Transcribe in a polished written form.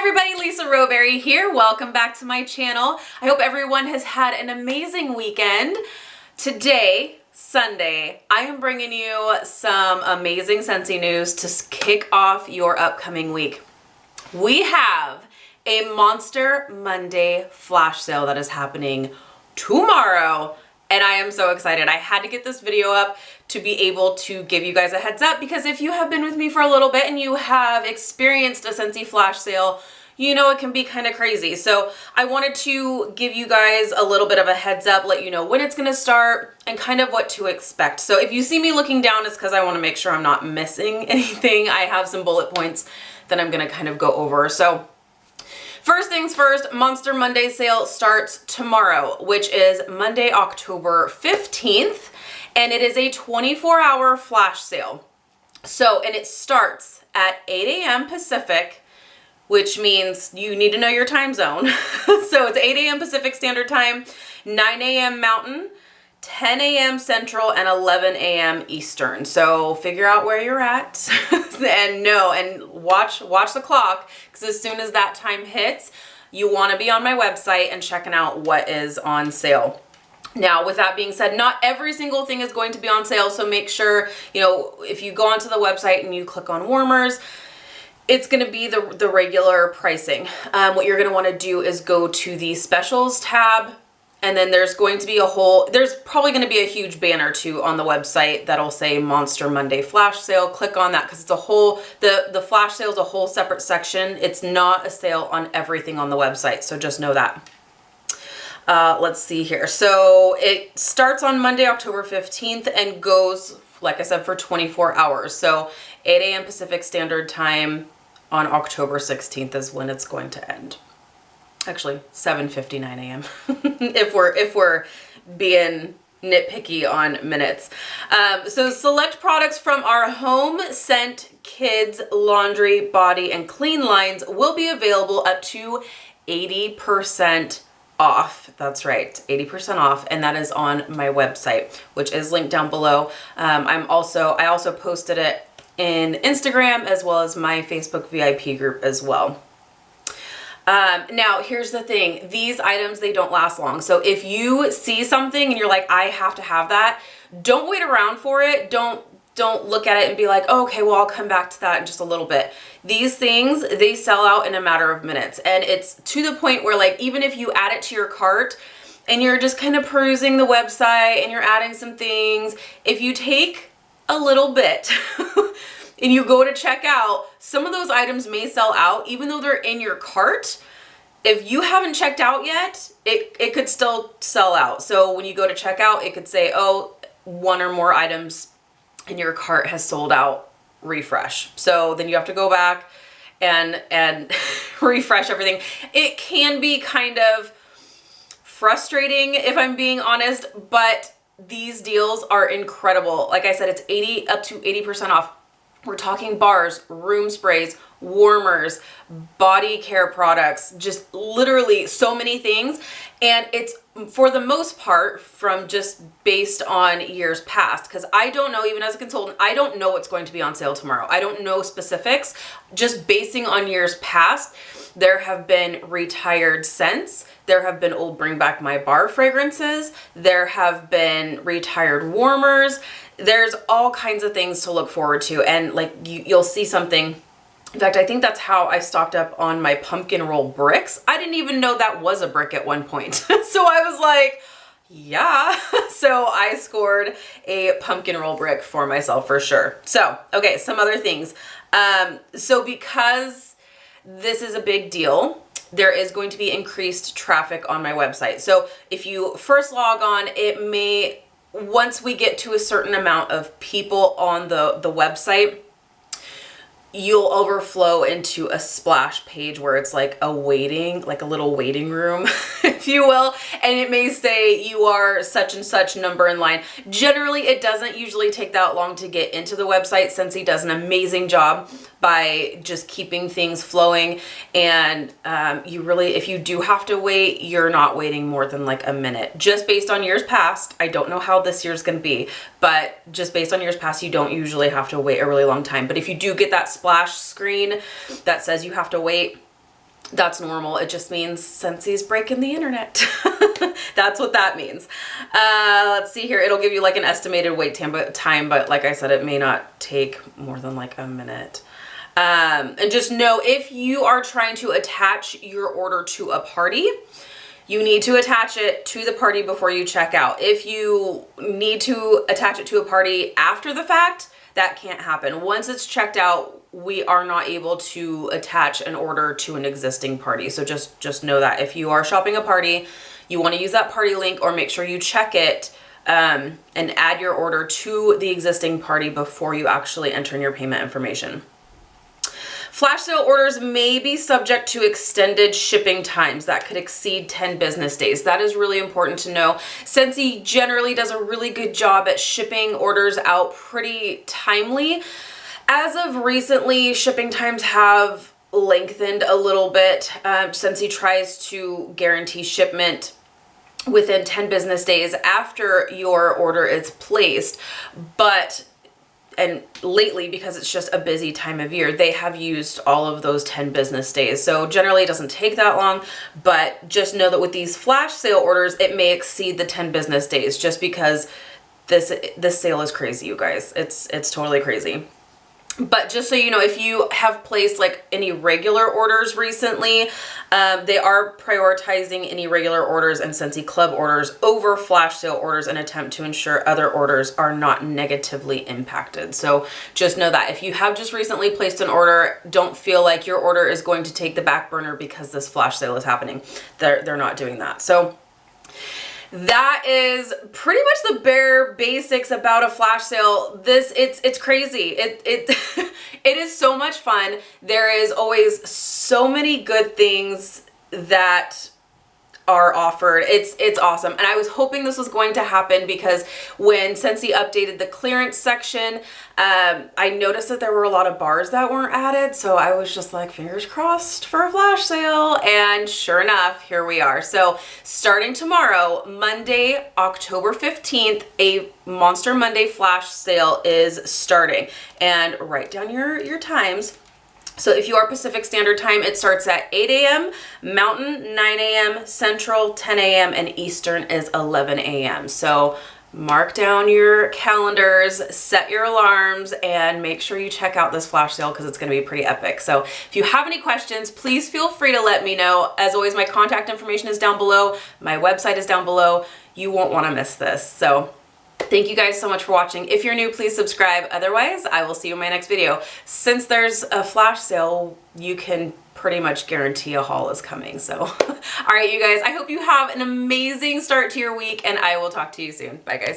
everybody, Lisa Rowberry here. Welcome back to my channel. I hope everyone has had an amazing weekend. Today, Sunday, I am bringing you some amazing Scentsy news to kick off your upcoming week. We have a Monster Monday flash sale that is happening tomorrow, and I am so excited. I had to get this video up to be able to give you guys a heads up, because if you have been with me for a little bit and you have experienced a Scentsy flash sale, you know it can be kind of crazy. So I wanted to give you guys a little bit of a heads up, let you know when it's gonna start and kind of what to expect. So if you see me looking down, it's because I want to make sure I'm not missing anything. I have some bullet points that I'm gonna kind of go over. So first things first, Monster Monday sale starts tomorrow, which is Monday, October 15th, and it is a 24-hour flash sale. So, and it starts at 8 a.m. Pacific, which means you need to know your time zone. So it's 8 a.m. Pacific Standard Time, 9 a.m. Mountain, 10 a.m. Central, and 11 a.m. Eastern. So figure out where you're at and watch the clock, because as soon as that time hits, you want to be on my website and checking out what is on sale. Now, with that being said, not every single thing is going to be on sale, so make sure, you know, if you go onto the website and you click on warmers, it's going to be the regular pricing. What you're going to want to do is go to the specials tab, and then there's going to be there's probably going to be a huge banner too on the website that'll say Monster Monday flash sale. Click on that, because it's the flash sale is a whole separate section. It's not a sale on everything on the website, so just know that. Let's see here. So it starts on Monday, October 15th and goes, like I said, for 24 hours. So 8 a.m. Pacific Standard Time on October 16th is when it's going to end. Actually, 7:59 a.m. if we're being nitpicky on minutes. So select products from our home, scent, kids, laundry, body, and clean lines will be available up to 80% off. That's right, 80% off, and that is on my website, which is linked down below. I also posted it in Instagram as well as my Facebook VIP group as well. Now here's the thing, these items, they don't last long. So if you see something and you're like, I have to have that, don't wait around for it. Don't look at it and be like, oh, okay, well, I'll come back to that in just a little bit. These things, they sell out in a matter of minutes. And it's to the point where, like, even if you add it to your cart and you're just kind of perusing the website and you're adding some things, if you take a little bit and you go to check out, some of those items may sell out even though they're in your cart. If you haven't checked out yet, it could still sell out. So when you go to check out, it could say, oh, one or more items in your cart has sold out, refresh. So then you have to go back and refresh everything. It can be kind of frustrating, if I'm being honest, but these deals are incredible. Like I said, it's up to 80% off. We're talking bars, room sprays, warmers, body care products, just literally so many things. And it's, for the most part, from just based on years past, because I don't know, even as a consultant, I don't know what's going to be on sale tomorrow. I don't know specifics. Just basing on years past, there have been retired scents. There have been old Bring Back My Bar fragrances. There have been retired warmers. There's all kinds of things to look forward to. And like you'll see something. In fact, I think that's how I stocked up on my pumpkin roll bricks. I didn't even know that was a brick at one point. So I was like, yeah. So I scored a pumpkin roll brick for myself for sure. So, okay, some other things. So because this is a big deal, there is going to be increased traffic on my website. So if you first log on, it may, once we get to a certain amount of people on the website, you'll overflow into a splash page where it's like a little waiting room, if you will. And it may say you are such and such number in line. Generally, it doesn't usually take that long to get into the website. Scentsy does an amazing job by just keeping things flowing. And if you do have to wait, you're not waiting more than like a minute. Just based on years past, I don't know how this year's gonna be, but just based on years past, you don't usually have to wait a really long time. But if you do get that splash screen that says you have to wait, That's normal. It just means Scentsy's breaking the internet. That's what that means. Let's see here. It'll give you like an estimated wait time, but like I said, it may not take more than like a minute. And just know, if you are trying to attach your order to a party, you need to attach it to the party before you check out. If you need to attach it to a party after the fact, that can't happen. Once it's checked out, we are not able to attach an order to an existing party. So just know that if you are shopping a party, you want to use that party link, or make sure you check it and add your order to the existing party before you actually enter in your payment information. Flash sale orders may be subject to extended shipping times that could exceed 10 business days. That is really important to know. Scentsy generally does a really good job at shipping orders out pretty timely. As of recently, shipping times have lengthened a little bit. Scentsy tries to guarantee shipment within 10 business days after your order is placed, and lately, because it's just a busy time of year, they have used all of those 10 business days. So generally it doesn't take that long, but just know that with these flash sale orders, it may exceed the 10 business days, just because this sale is crazy, you guys. It's totally crazy. But just so you know, if you have placed like any regular orders recently, they are prioritizing any regular orders and Scentsy Club orders over flash sale orders in an attempt to ensure other orders are not negatively impacted. So just know that if you have just recently placed an order, don't feel like your order is going to take the back burner because this flash sale is happening. They're not doing that. So that is pretty much the bare basics about a flash sale. It's crazy. It is so much fun. There is always so many good things that are offered. It's awesome. And I was hoping this was going to happen, because when Scentsy updated the clearance section, I noticed that there were a lot of bars that weren't added. So I was just like, fingers crossed for a flash sale. And sure enough, here we are. So starting tomorrow, Monday, October 15th, a Monster Monday flash sale is starting. And write down your times. So if you are Pacific Standard Time, it starts at 8 a.m., Mountain 9 a.m., Central 10 a.m., and Eastern is 11 a.m. So mark down your calendars, set your alarms, and make sure you check out this flash sale, because it's going to be pretty epic. So if you have any questions, please feel free to let me know. As always, my contact information is down below. My website is down below. You won't want to miss this. So thank you guys so much for watching. If you're new, please subscribe. Otherwise, I will see you in my next video. Since there's a flash sale, you can pretty much guarantee a haul is coming. So, all right, you guys, I hope you have an amazing start to your week, and I will talk to you soon. Bye, guys.